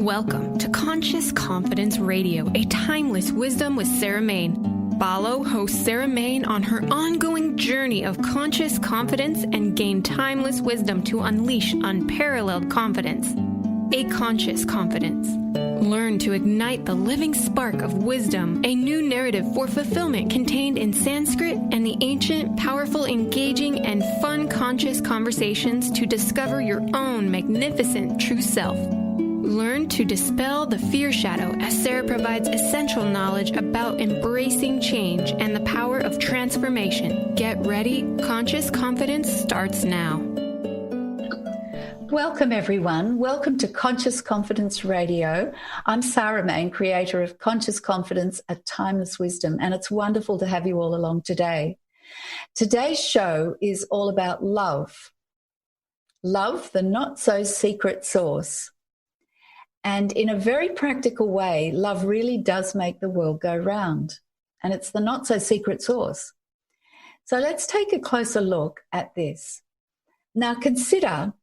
Welcome to Conscious Confidence Radio, a timeless wisdom with Sarah Main. Follow host Sarah Main on her ongoing journey of conscious confidence and gain timeless wisdom to unleash unparalleled confidence. A conscious confidence. Learn to ignite the living spark of wisdom, a new narrative for fulfillment contained in Sanskrit and the ancient, powerful, engaging, and fun conscious conversations to discover your own magnificent true self. Learn to dispel the fear shadow as Sarah provides essential knowledge about embracing change and the power of transformation. Get ready. Conscious confidence starts now. Welcome, everyone. Welcome to Conscious Confidence Radio. I'm Sarah Main, creator of Conscious Confidence, a Timeless Wisdom, and it's wonderful to have you all along today. Today's show is all about love. Love, the not-so-secret source. And in a very practical way, love really does make the world go round. And it's the not-so-secret source. So let's take a closer look at this. Now consider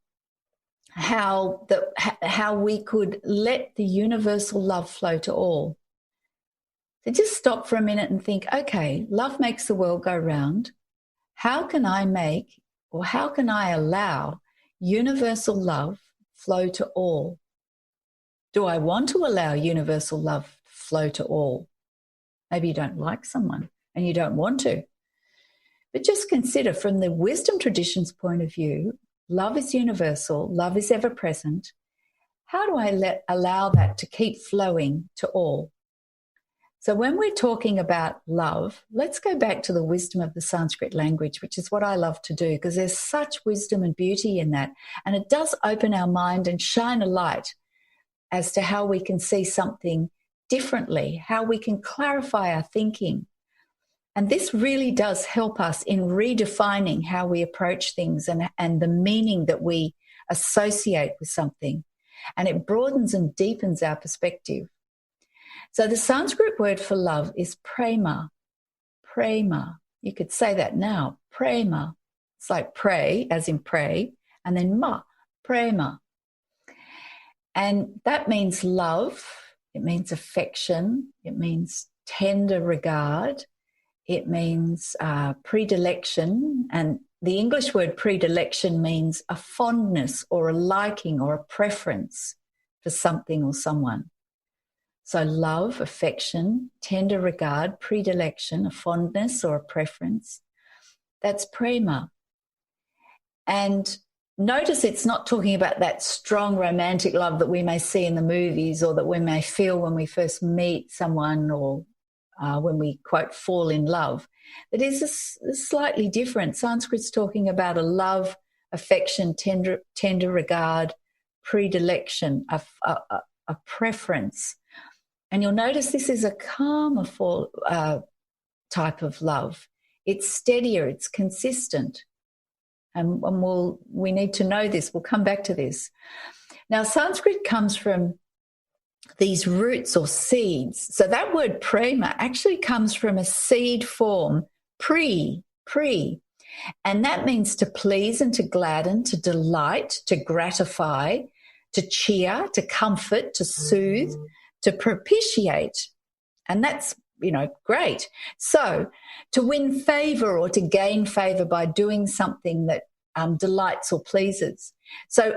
how we could let the universal love flow to all. So just stop for a minute and think, okay, love makes the world go round. How can I allow universal love flow to all? Do I want to allow universal love flow to all? Maybe you don't like someone and you don't want to. But just consider from the wisdom tradition's point of view, love is universal, love is ever present. How do I allow that to keep flowing to all? So when we're talking about love, let's go back to the wisdom of the Sanskrit language, which is what I love to do because there's such wisdom and beauty in that. And it does open our mind and shine a light as to how we can see something differently, how we can clarify our thinking. And this really does help us in redefining how we approach things and the meaning that we associate with something. And it broadens and deepens our perspective. So the Sanskrit word for love is prema. Prema. You could say that now, prema. It's like pray, as in pray, and then prema. And that means love, it means affection, it means tender regard, it means predilection. And the English word predilection means a fondness or a liking or a preference for something or someone. So love, affection, tender regard, predilection, a fondness or a preference, that's prema. And notice it's not talking about that strong romantic love that we may see in the movies or that we may feel when we first meet someone or when we, quote, fall in love. It is slightly different. Sanskrit's talking about a love, affection, tender regard, predilection, a preference. And you'll notice this is a calmer type of love. It's steadier, it's consistent. And we need to know this. We'll come back to this. Now, Sanskrit comes from these roots or seeds. So that word prema actually comes from a seed form, pre. And that means to please and to gladden, to delight, to gratify, to cheer, to comfort, to soothe, to propitiate. And that's great. So to win favor or to gain favor by doing something that delights or pleases. So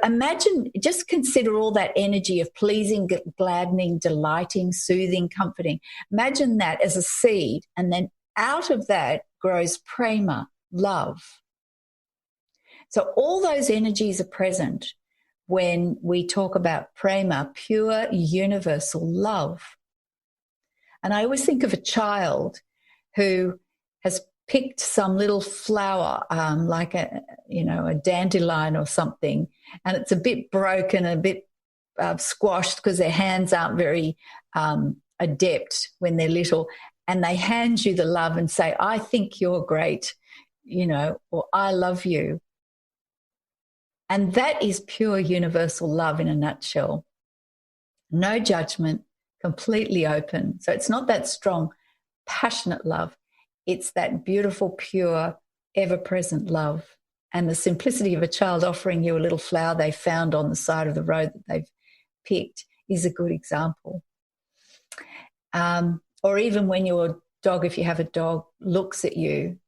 just consider all that energy of pleasing, gladdening, delighting, soothing, comforting. Imagine that as a seed, and then out of that grows prema, love. So all those energies are present when we talk about prema, pure universal love. And I always think of a child who has picked some little flower, like a dandelion or something, and it's a bit broken, a bit squashed because their hands aren't very adept when they're little, and they hand you the love and say, I think you're great, or I love you. And that is pure universal love in a nutshell. No judgment, completely open. So it's not that strong, passionate love. It's that beautiful, pure, ever-present love. And the simplicity of a child offering you a little flower they found on the side of the road that they've picked is a good example. Or even when your dog, if you have a dog, looks at you,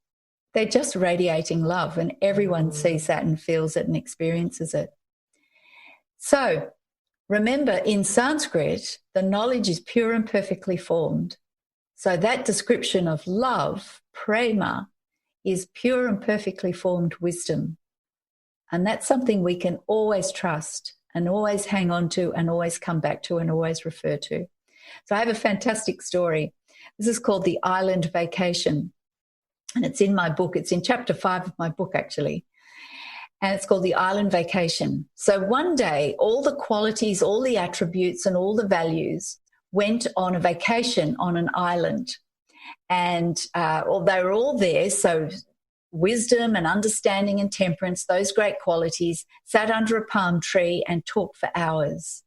they're just radiating love, and everyone sees that and feels it and experiences it. So remember, in Sanskrit, the knowledge is pure and perfectly formed. So that description of love, prema, is pure and perfectly formed wisdom. And that's something we can always trust and always hang on to and always come back to and always refer to. So I have a fantastic story. This is called The Island Vacation. And it's in my book. It's in chapter 5 of my book, actually. And it's called The Island Vacation. So one day, all the qualities, all the attributes, and all the values went on a vacation on an island. And they were all there. So wisdom and understanding and temperance, those great qualities, sat under a palm tree and talked for hours.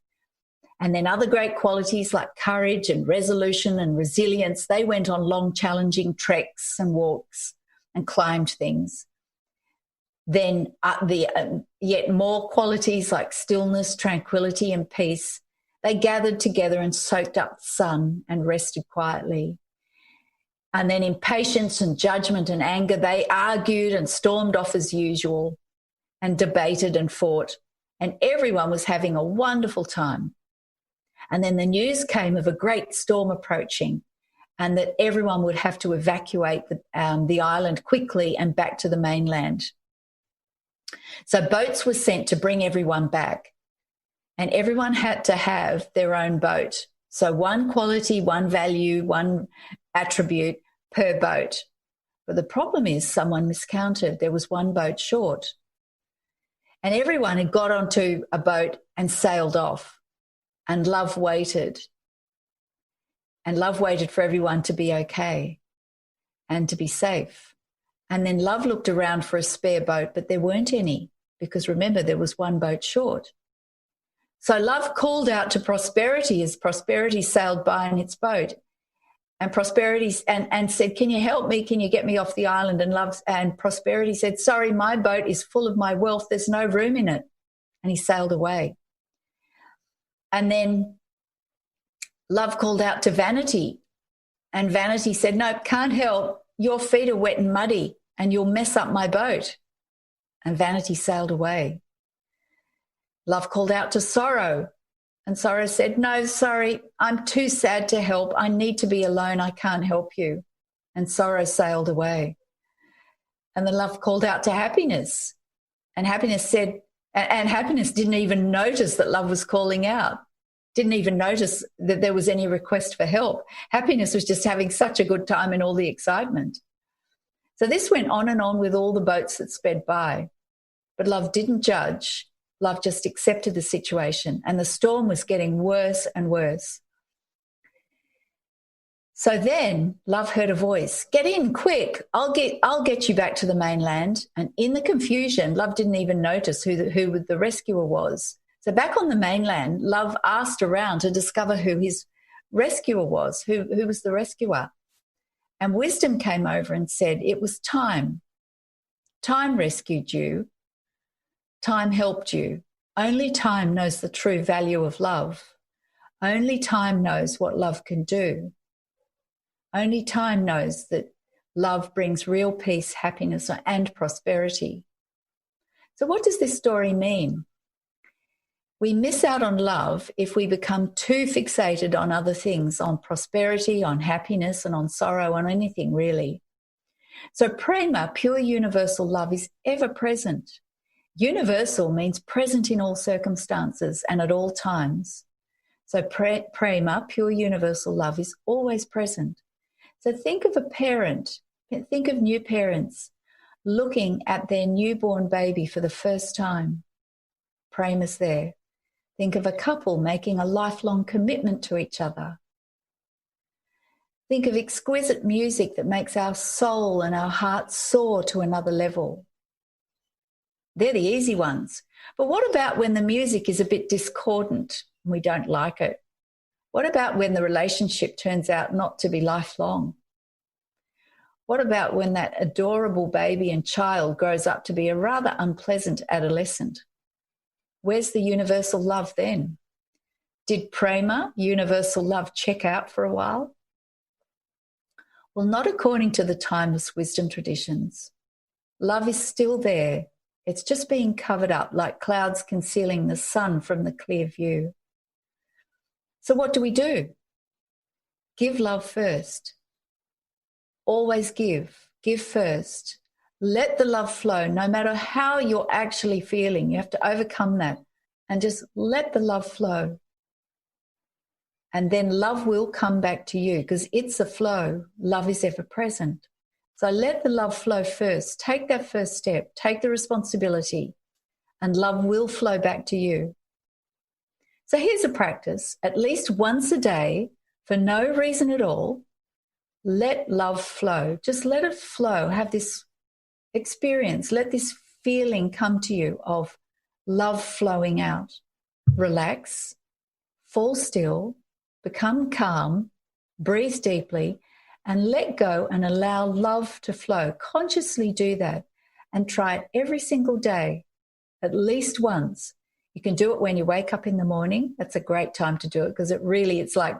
And then other great qualities like courage and resolution and resilience, they went on long, challenging treks and walks and climbed things. Then yet more qualities like stillness, tranquility, and peace, they gathered together and soaked up the sun and rested quietly. And then impatience and judgment and anger, they argued and stormed off as usual and debated and fought. And everyone was having a wonderful time. And then the news came of a great storm approaching and that everyone would have to evacuate the island quickly and back to the mainland. So boats were sent to bring everyone back, and everyone had to have their own boat. So one quality, one value, one attribute per boat. But the problem is someone miscounted. There was one boat short. And everyone had got onto a boat and sailed off. And love waited. And love waited for everyone to be okay and to be safe. And then love looked around for a spare boat, but there weren't any, because remember, there was one boat short. So love called out to prosperity as prosperity sailed by in its boat. And prosperity and said, "Can you help me? Can you get me off the island?" And prosperity said, "Sorry, my boat is full of my wealth. There's no room in it." And he sailed away. And then love called out to vanity. And vanity said, "Nope, can't help. Your feet are wet and muddy and you'll mess up my boat." And vanity sailed away. Love called out to sorrow. And sorrow said, "No, sorry, I'm too sad to help. I need to be alone. I can't help you." And sorrow sailed away. And then love called out to happiness. And happiness said, and happiness didn't even notice that love was calling out, didn't even notice that there was any request for help. Happiness was just having such a good time in all the excitement. So this went on and on with all the boats that sped by. But love didn't judge. Love just accepted the situation, and the storm was getting worse and worse. So then love heard a voice, "Get in quick. I'll get you back to the mainland." And in the confusion, love didn't even notice who the rescuer was. So back on the mainland, love asked around to discover who his rescuer was, who was the rescuer. And wisdom came over and said, "It was time. Time rescued you. Time helped you. Only time knows the true value of love. Only time knows what love can do. Only time knows that love brings real peace, happiness, and prosperity." So what does this story mean? We miss out on love if we become too fixated on other things, on prosperity, on happiness, and on sorrow, on anything really. So prema, pure universal love, is ever present. Universal means present in all circumstances and at all times. So prema, pure universal love, is always present. So think of a parent, think of new parents looking at their newborn baby for the first time. Prema's there. Think of a couple making a lifelong commitment to each other. Think of exquisite music that makes our soul and our hearts soar to another level. They're the easy ones. But what about when the music is a bit discordant and we don't like it? What about when the relationship turns out not to be lifelong? What about when that adorable baby and child grows up to be a rather unpleasant adolescent? Where's the universal love then? Did prema, universal love, check out for a while? Well, not according to the timeless wisdom traditions. Love is still there. It's just being covered up like clouds concealing the sun from the clear view. So what do? Give love first. Always give. Give first. Let the love flow, no matter how you're actually feeling. You have to overcome that and just let the love flow. And then love will come back to you because it's a flow. Love is ever present. So let the love flow first. Take that first step. Take the responsibility, and love will flow back to you. So here's a practice. At least once a day, for no reason at all, let love flow. Just let it flow. Have this experience. Let this feeling come to you of love flowing out. Relax, fall still, become calm, breathe deeply, and let go and allow love to flow. Consciously do that and try it every single day, at least once. You can do it when you wake up in the morning. That's a great time to do it because it's like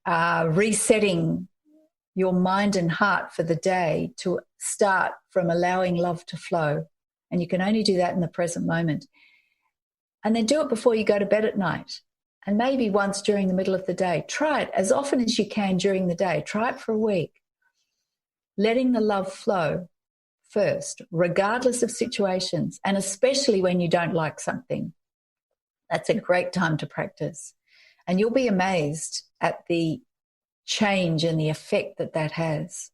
resetting your mind and heart for the day to start from allowing love to flow. And you can only do that in the present moment. And then do it before you go to bed at night. And maybe once during the middle of the day. Try it as often as you can during the day. Try it for a week. Letting the love flow first, regardless of situations, and especially when you don't like something. That's a great time to practice. And you'll be amazed at the change and the effect that has.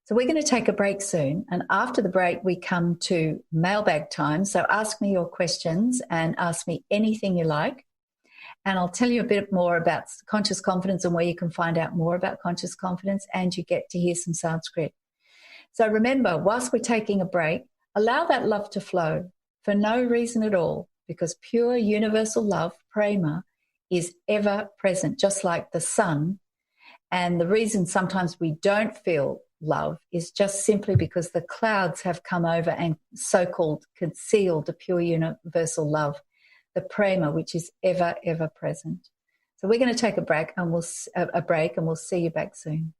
So we're going to take a break soon. And after the break, we come to mailbag time. So ask me your questions and ask me anything you like. And I'll tell you a bit more about conscious confidence and where you can find out more about conscious confidence, and you get to hear some Sanskrit. So remember, whilst we're taking a break, allow that love to flow for no reason at all, because pure universal love, prema, is ever present, just like the sun. And the reason sometimes we don't feel love is just simply because the clouds have come over and so-called concealed the pure universal love, the prema, which is ever, ever present. So we're going to take a break and we'll see you back soon.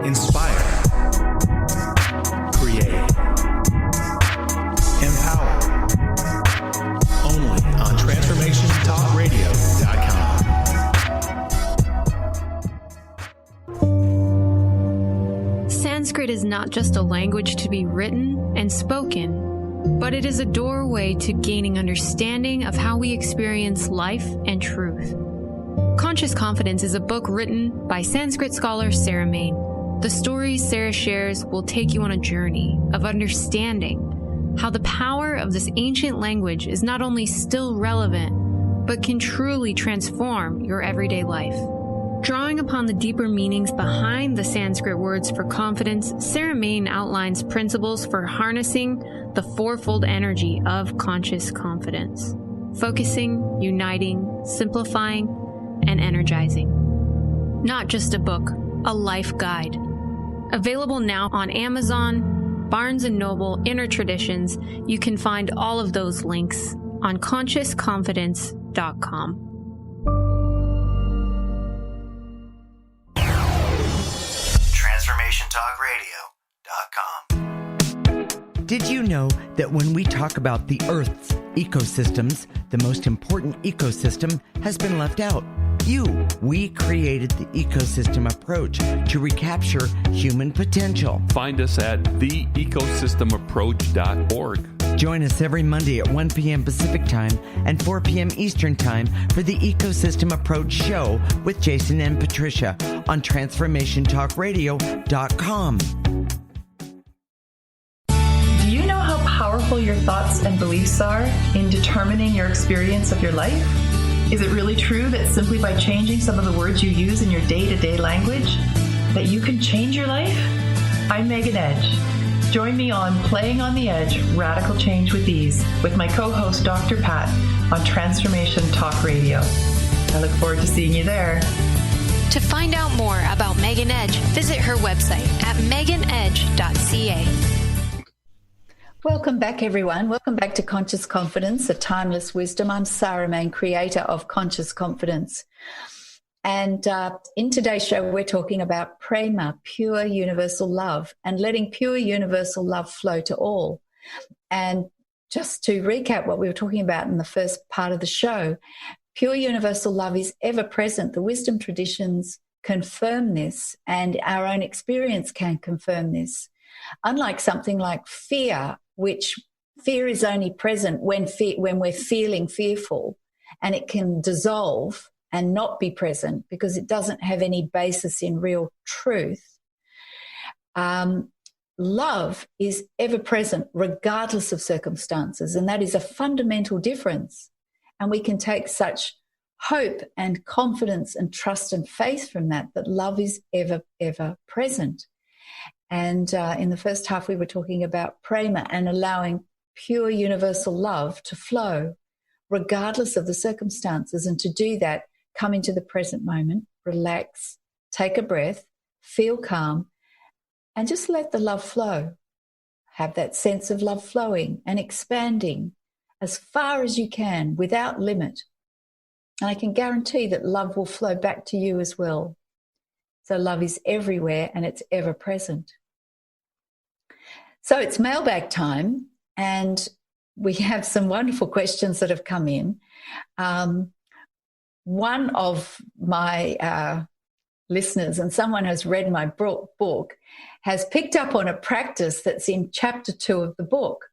Inspire, create, empower. Only on TransformationTalkRadio.com. Sanskrit is not just a language to be written and spoken, but it is a doorway to gaining understanding of how we experience life and truth. Conscious Confidence is a book written by Sanskrit scholar Sarah Main. The stories Sarah shares will take you on a journey of understanding how the power of this ancient language is not only still relevant, but can truly transform your everyday life. Drawing upon the deeper meanings behind the Sanskrit words for confidence, Sarah Main outlines principles for harnessing the fourfold energy of conscious confidence: focusing, uniting, simplifying, and energizing. Not just a book, a life guide. Available now on Amazon, Barnes & Noble, Inner Traditions. You can find all of those links on consciousconfidence.com. TransformationTalkRadio.com. Did you know that when we talk about the Earth's ecosystems, the most important ecosystem has been left out? We created the ecosystem approach to recapture human potential. Find us at theecosystemapproach.org. Join us every Monday at 1 p.m. Pacific Time and 4 p.m. Eastern Time for the Ecosystem Approach Show with Jason and Patricia on TransformationTalkRadio.com. Do you know how powerful your thoughts and beliefs are in determining your experience of your life? Is it really true that simply by changing some of the words you use in your day-to-day language, that you can change your life? I'm Megan Edge. Join me on Playing on the Edge, Radical Change with Ease, with my co-host Dr. Pat on Transformation Talk Radio. I look forward to seeing you there. To find out more about Megan Edge, visit her website at meganedge.ca. Welcome back, everyone. Welcome back to Conscious Confidence, a Timeless Wisdom. I'm Sarah Main, creator of Conscious Confidence. And in today's show, we're talking about prema, pure universal love, and letting pure universal love flow to all. And just to recap what we were talking about in the first part of the show, pure universal love is ever present. The wisdom traditions confirm this, and our own experience can confirm this. Unlike something like fear, which fear is only present when we're feeling fearful, and it can dissolve and not be present because it doesn't have any basis in real truth. Love is ever present regardless of circumstances, and that is a fundamental difference. And we can take such hope and confidence and trust and faith from that love is ever, ever present. And in the first half, we were talking about prema and allowing pure universal love to flow regardless of the circumstances. And to do that, come into the present moment, relax, take a breath, feel calm, and just let the love flow. Have that sense of love flowing and expanding as far as you can without limit. And I can guarantee that love will flow back to you as well. So love is everywhere and it's ever present. So it's mailbag time, and we have some wonderful questions that have come in. One of my listeners, and someone who's read my book, has picked up on a practice that's in chapter 2 of the book.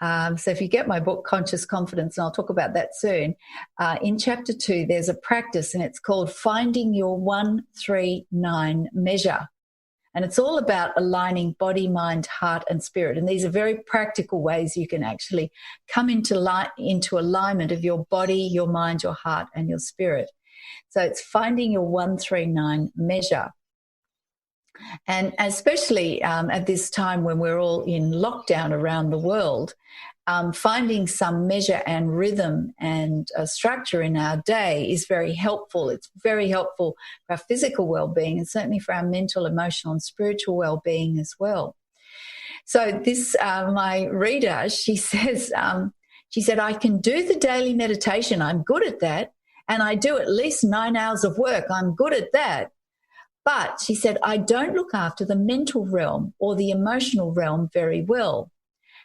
So if you get my book, Conscious Confidence, and I'll talk about that soon, in chapter 2, there's a practice, and it's called Finding Your 139 Measure. And it's all about aligning body, mind, heart, and spirit. And these are very practical ways you can actually come into alignment of your body, your mind, your heart, and your spirit. So it's finding your 139 measure. And especially at this time when we're all in lockdown around the world, finding some measure and rhythm and structure in our day is very helpful. It's very helpful for our physical well-being and certainly for our mental, emotional, and spiritual well-being as well. So this, my reader, she said, I can do the daily meditation. I'm good at that. And I do at least 9 hours of work. I'm good at that. But she said, I don't look after the mental realm or the emotional realm very well.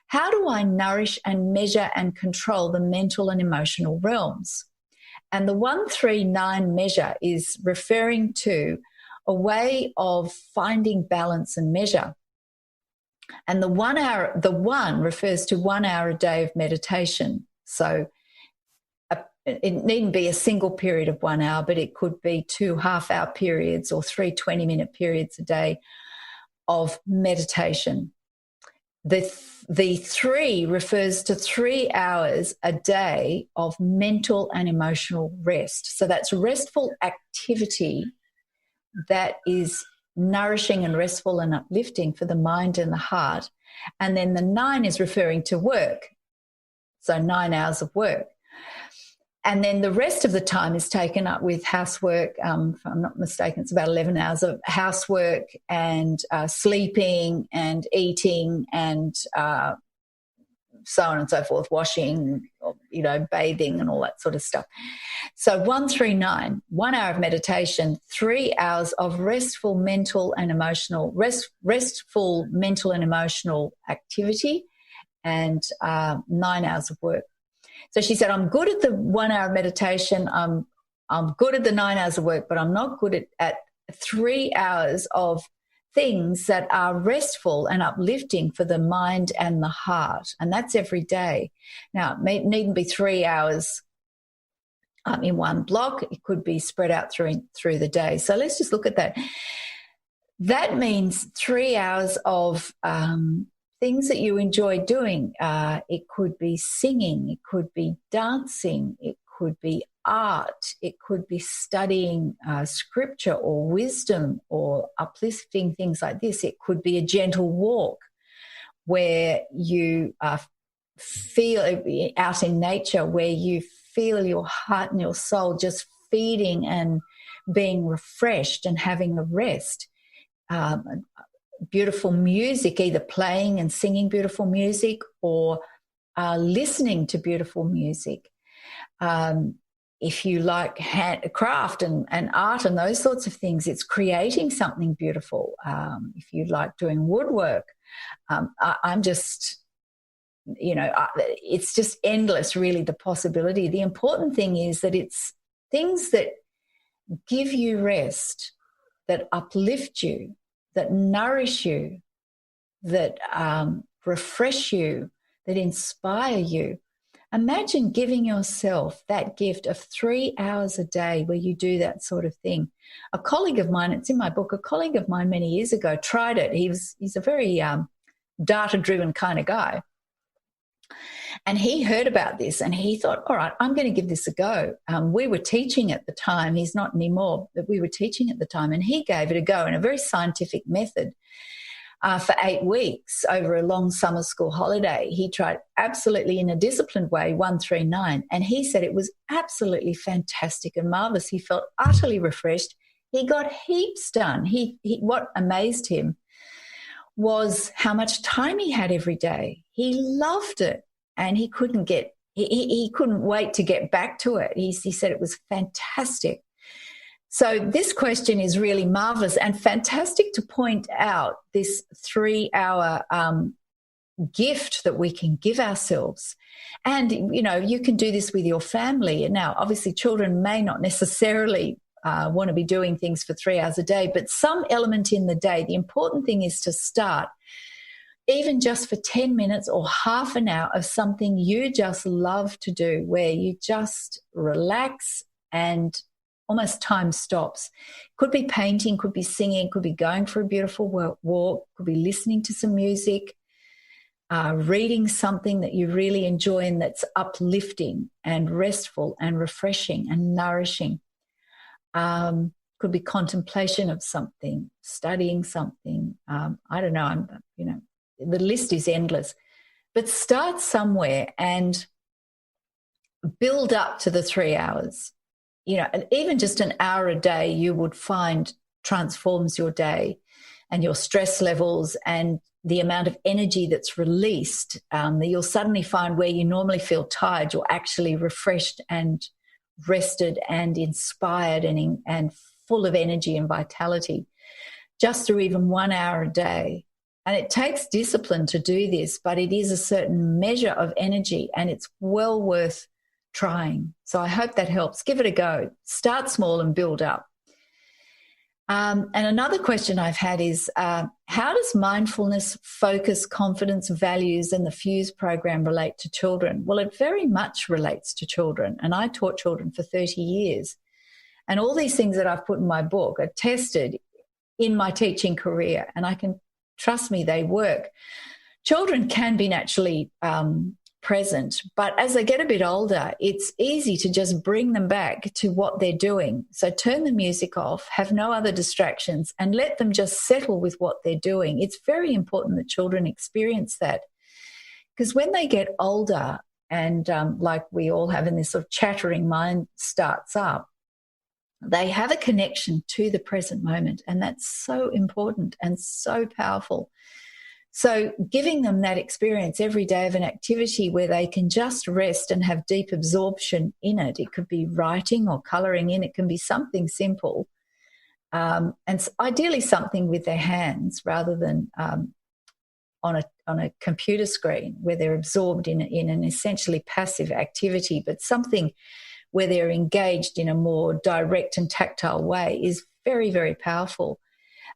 How do I nourish and measure and control the mental and emotional realms? And the 139 measure is referring to a way of finding balance and measure. And the 1 hour, the one refers to 1 hour a day of meditation. So it needn't be a single period of 1 hour, but it could be 2 half-hour periods or 3 20-minute periods a day of meditation. The 3 refers to 3 hours a day of mental and emotional rest. So that's restful activity that is nourishing and restful and uplifting for the mind and the heart. And then the 9 is referring to work. So 9 hours of work. And then the rest of the time is taken up with housework. If I'm not mistaken, it's about 11 hours of housework and sleeping and eating and so on and so forth, washing, bathing and all that sort of stuff. So 139, 1 hour of meditation, 3 hours of restful mental and emotional activity, and 9 hours of work. So she said, I'm good at the 1 hour meditation. I'm good at the 9 hours of work, but I'm not good at 3 hours of things that are restful and uplifting for the mind and the heart. And that's every day. Now, it needn't be 3 hours in one block. It could be spread out through the day. So let's just look at that. That means 3 hours of things that you enjoy doing. It could be singing, it could be dancing, it could be art, it could be studying scripture or wisdom or uplifting things like this. It could be a gentle walk where you feel out in nature, where you feel your heart and your soul just feeding and being refreshed and having a rest. beautiful music, either playing and singing beautiful music or listening to beautiful music. If you like craft and art and those sorts of things, it's creating something beautiful. If you like doing woodwork, I'm just, it's just endless, really, the possibility. The important thing is that it's things that give you rest, that uplift you, that nourish you, that refresh you, that inspire you. Imagine giving yourself that gift of 3 hours a day where you do that sort of thing. A colleague of mine, it's in my book, a colleague of mine many years ago tried it. He's a very data-driven kind of guy. And he heard about this and he thought, all right, I'm going to give this a go. We were teaching at the time. He's not anymore, but we were teaching at the time. And he gave it a go in a very scientific method. For 8 weeks over a long summer school holiday. He tried absolutely in a disciplined way, 139, and he said it was absolutely fantastic and marvelous. He felt utterly refreshed. He got heaps done. What amazed him was how much time he had every day. He loved it, and he couldn't wait to get back to it. He said it was fantastic. So this question is really marvelous and fantastic to point out this 3-hour gift that we can give ourselves. And, you can do this with your family. Now, obviously, children may not necessarily want to be doing things for 3 hours a day, but some element in the day. The important thing is to start, even just for 10 minutes or half an hour of something you just love to do, where you just relax and almost time stops. Could be painting, could be singing, could be going for a beautiful walk, could be listening to some music, reading something that you really enjoy and that's uplifting and restful and refreshing and nourishing. Could be contemplation of something, studying something. I don't know. The list is endless. But start somewhere and build up to the 3 hours. Even just an hour a day, you would find transforms your day and your stress levels and the amount of energy that's released. That you'll suddenly find where you normally feel tired, you're actually refreshed and rested and inspired and full of energy and vitality just through even 1 hour a day. And it takes discipline to do this, but it is a certain measure of energy and it's well worth trying. So I hope that helps. Give it a go. Start small and build up. And another question I've had is, how does mindfulness, focus, confidence, values, and the FUSE program relate to children? Well, it very much relates to children. And I taught children for 30 years. And all these things that I've put in my book are tested in my teaching career. And trust me, they work. Children can be naturally present, but as they get a bit older, it's easy to just bring them back to what they're doing. So turn the music off, have no other distractions, and let them just settle with what they're doing. It's very important that children experience that, because when they get older and like we all have in this sort of chattering mind starts up, they have a connection to the present moment, and that's so important and so powerful. So giving them that experience every day of an activity where they can just rest and have deep absorption in it. It could be writing or colouring in. It can be something simple, and ideally something with their hands rather than on a computer screen where they're absorbed in an essentially passive activity, but something where they're engaged in a more direct and tactile way is very, very powerful.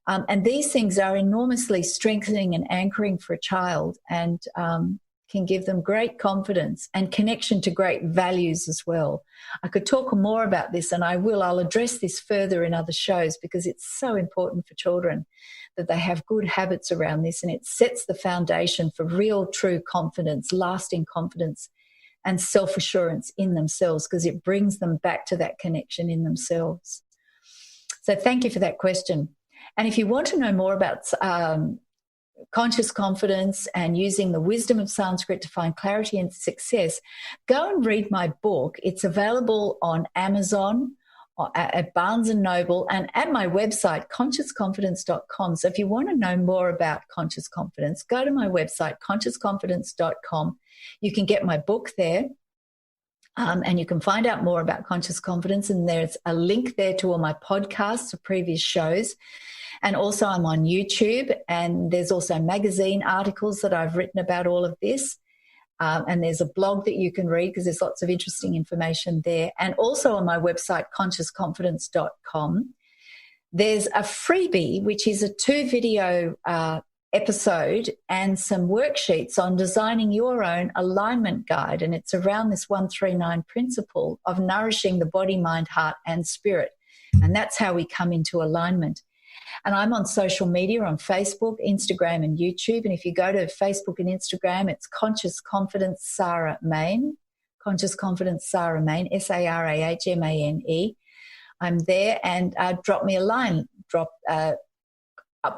And these things are enormously strengthening and anchoring for a child and can give them great confidence and connection to great values as well. I could talk more about this, and I will. I'll address this further in other shows because it's so important for children that they have good habits around this, and it sets the foundation for real, true confidence, lasting confidence and self-assurance in themselves, because it brings them back to that connection in themselves. So thank you for that question. And if you want to know more about conscious confidence and using the wisdom of Sanskrit to find clarity and success, go and read my book. It's available on Amazon, at Barnes & Noble and at my website, consciousconfidence.com. So if you want to know more about conscious confidence, go to my website, consciousconfidence.com. You can get my book there. And you can find out more about conscious confidence. And there's a link there to all my podcasts of previous shows. And also I'm on YouTube. And there's also magazine articles that I've written about all of this. And there's a blog that you can read because there's lots of interesting information there. And also on my website, consciousconfidence.com, there's a freebie, which is a 2-video episode and some worksheets on designing your own alignment guide. And it's around this 139 principle of nourishing the body, mind, heart, and spirit. And that's how we come into alignment. And I'm on social media on Facebook, Instagram, and YouTube. And if you go to Facebook and Instagram, it's Conscious Confidence Sarah Main, Conscious Confidence Sarah Main, SARAHMANE. I'm there, and drop me a line,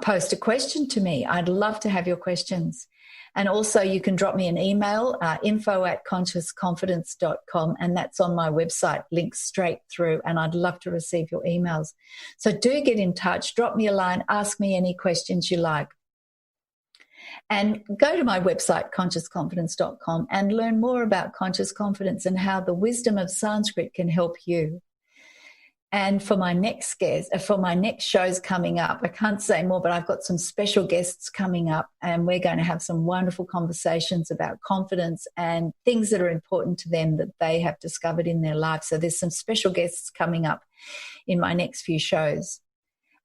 post a question to me. I'd love to have your questions. And also you can drop me an email, info@consciousconfidence.com, and that's on my website, links straight through, and I'd love to receive your emails. So do get in touch, drop me a line, ask me any questions you like. And go to my website, consciousconfidence.com, and learn more about conscious confidence and how the wisdom of Sanskrit can help you. And for my next shows coming up, I can't say more, but I've got some special guests coming up, and we're going to have some wonderful conversations about confidence and things that are important to them that they have discovered in their life. So there's some special guests coming up in my next few shows.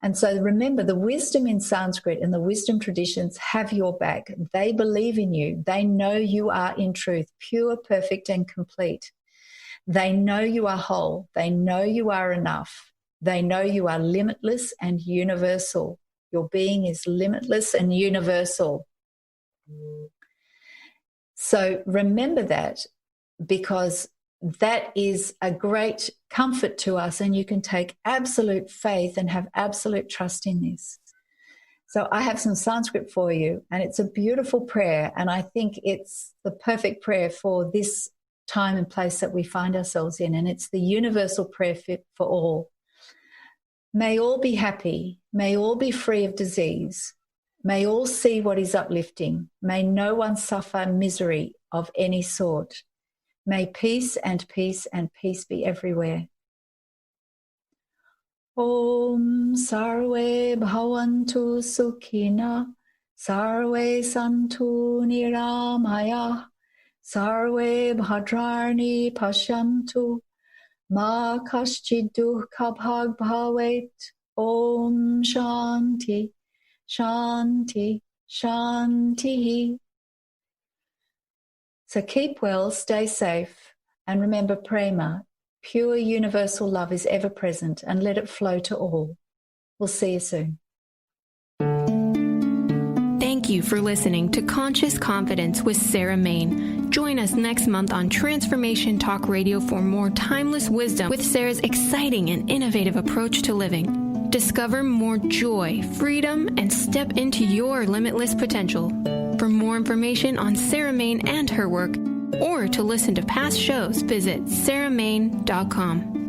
And so remember, the wisdom in Sanskrit and the wisdom traditions have your back. They believe in you. They know you are in truth, pure, perfect, and complete. They know you are whole. They know you are enough. They know you are limitless and universal. Your being is limitless and universal. So remember that, because that is a great comfort to us, and you can take absolute faith and have absolute trust in this. So I have some Sanskrit for you, and it's a beautiful prayer, and I think it's the perfect prayer for this time and place that we find ourselves in, and it's the universal prayer fit for all. May all be happy. May all be free of disease. May all see what is uplifting. May no one suffer misery of any sort. May peace and peace and peace be everywhere. Om sarve bhavantu sukhina, sarve santu niramaya, sarve bhadrani pasyantu, ma kaschid dukkha bhag bhavet. Om shanti, shanti, shanti. So keep well, stay safe, and remember prema, pure universal love is ever present, and let it flow to all. We'll see you soon. Thank you for listening to Conscious Confidence with Sarah Main. Join us next month on Transformation Talk Radio for more timeless wisdom with Sarah's exciting and innovative approach to living. Discover more joy, freedom, and step into your limitless potential. For more information on Sarah Main and her work, or to listen to past shows, visit sarahmain.com.